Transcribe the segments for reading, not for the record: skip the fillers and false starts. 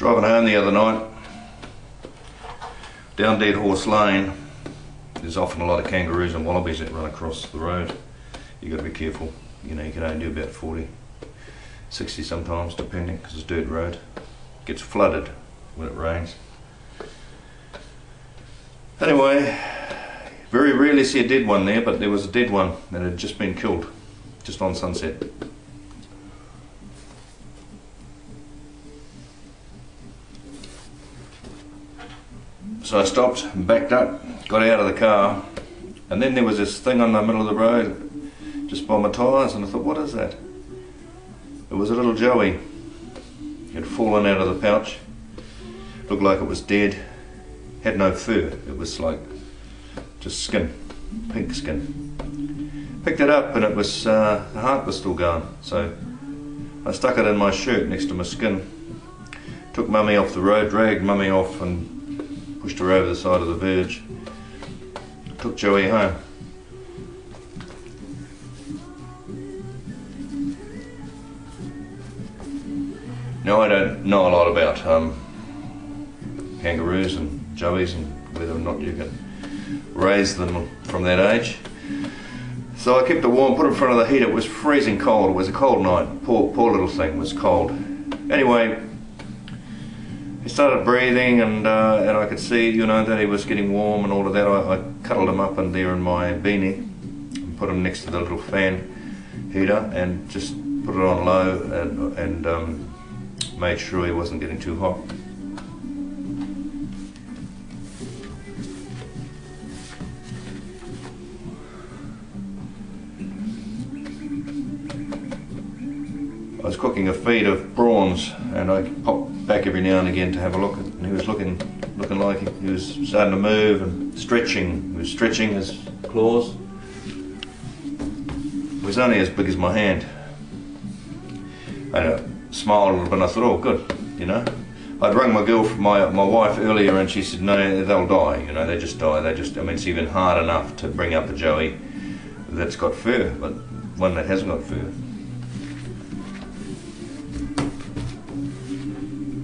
Driving home the other night, down Dead Horse Lane, there's often a lot of kangaroos and wallabies that run across the road. You've got to be careful. You know, you can only do about 40, 60 sometimes, depending, because it's a dirt road. It gets flooded when it rains. Anyway, very rarely see a dead one there, but there was a dead one that had just been killed, just on sunset. So I stopped, backed up, got out of the car, and then there was this thing on the middle of the road just by my tyres, and I thought, what is that? It was a little joey. It had fallen out of the pouch, looked like it was dead, had no fur, it was like just skin, pink skin. Picked it up and it was, the heart was still going, so I stuck it in my shirt next to my skin, took Mummy off the road, dragged Mummy off and pushed her over the side of the verge, took Joey home. Now I don't know a lot about kangaroos and joeys and whether or not you can raise them from that age. So I kept it warm, put it in front of the heat. It was freezing cold, it was a cold night. Poor little thing was cold. Anyway, he started breathing and I could see, you know, that he was getting warm and all of that. I cuddled him up in there in my beanie and put him next to the little fan heater and just put it on low and made sure he wasn't getting too hot. I was cooking a feed of prawns and I popped back every now and again to have a look, and he was looking like he was starting to move and stretching. He was stretching his claws. It was only as big as my hand. I smiled a little bit and I thought, oh good, you know. I'd rung my wife earlier and she said, no, they'll die, you know, they just die. I mean, it's even hard enough to bring up a joey that's got fur, but one that hasn't got fur.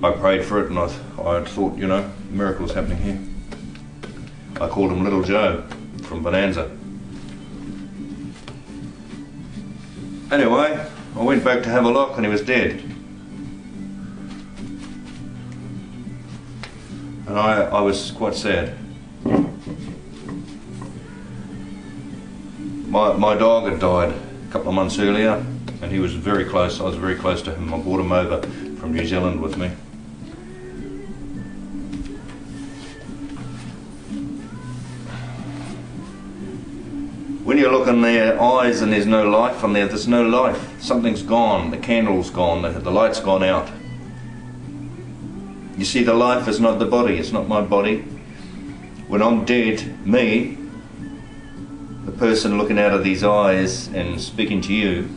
I prayed for it and I thought, you know, miracles happening here. I called him Little Joe from Bonanza. Anyway, I went back to have a look and he was dead. And I was quite sad. My dog had died a couple of months earlier and he was very close. I was very close to him. I brought him over from New Zealand with me. When you look in their eyes and there's no life on there, there's no life. Something's gone, the candle's gone, the light's gone out. You see, the life is not the body, it's not my body. When I'm dead, me, the person looking out of these eyes and speaking to you,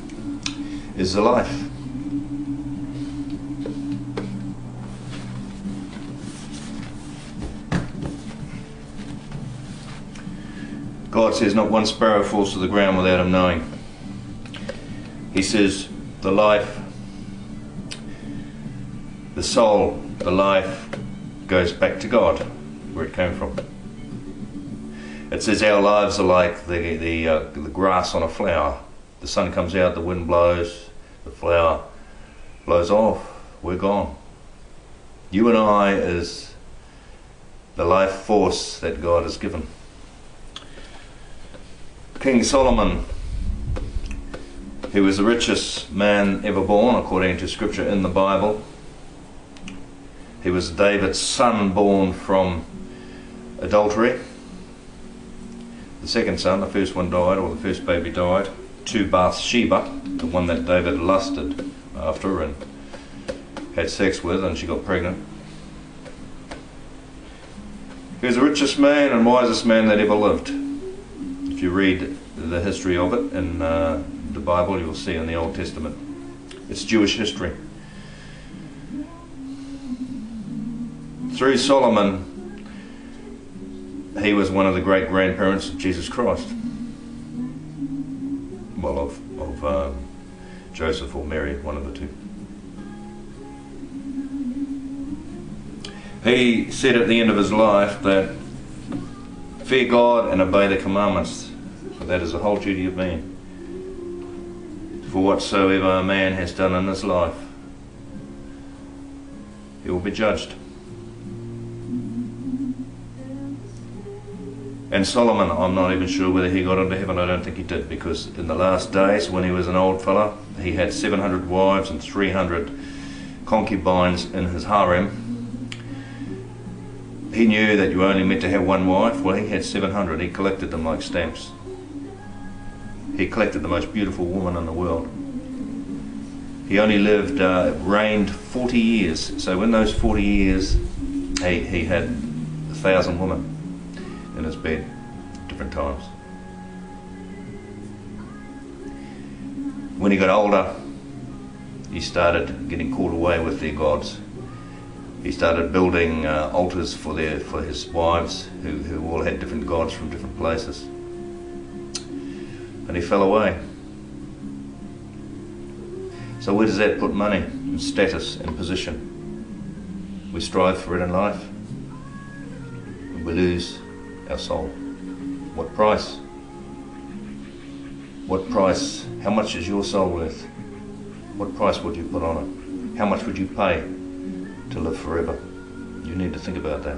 is the life. God says not one sparrow falls to the ground without him knowing. He says the life, the soul, the life goes back to God, where it came from. It says our lives are like the grass on a flower. The sun comes out, the wind blows, the flower blows off, we're gone. You and I is the life force that God has given. King Solomon, he was the richest man ever born according to scripture in the Bible. He was David's son born from adultery. The second son, the first one died, or the first baby died, to Bathsheba, the one that David lusted after and had sex with, and she got pregnant. He was the richest man and wisest man that ever lived. If you read the history of it in the Bible, you'll see in the Old Testament. It's Jewish history. Through Solomon, he was one of the great-grandparents of Jesus Christ. Well, of Joseph or Mary, one of the two. He said at the end of his life that fear God and obey the commandments, for that is the whole duty of man. For whatsoever a man has done in his life, he will be judged. And Solomon, I'm not even sure whether he got into heaven. I don't think he did, because in the last days, when he was an old fella, he had 700 wives and 300 concubines in his harem. He knew that you only meant to have one wife. Well, he had 700. He collected them like stamps. He collected the most beautiful woman in the world. He only reigned 40 years. So in those 40 years, he had 1,000 women in his bed, different times. When he got older, he started getting caught away with their gods. He started building altars for his wives, who all had different gods from different places. And he fell away. So where does that put money, and status, and position? We strive for it in life, and we lose our soul. What price? What price? How much is your soul worth? What price would you put on it? How much would you pay to live forever? You need to think about that.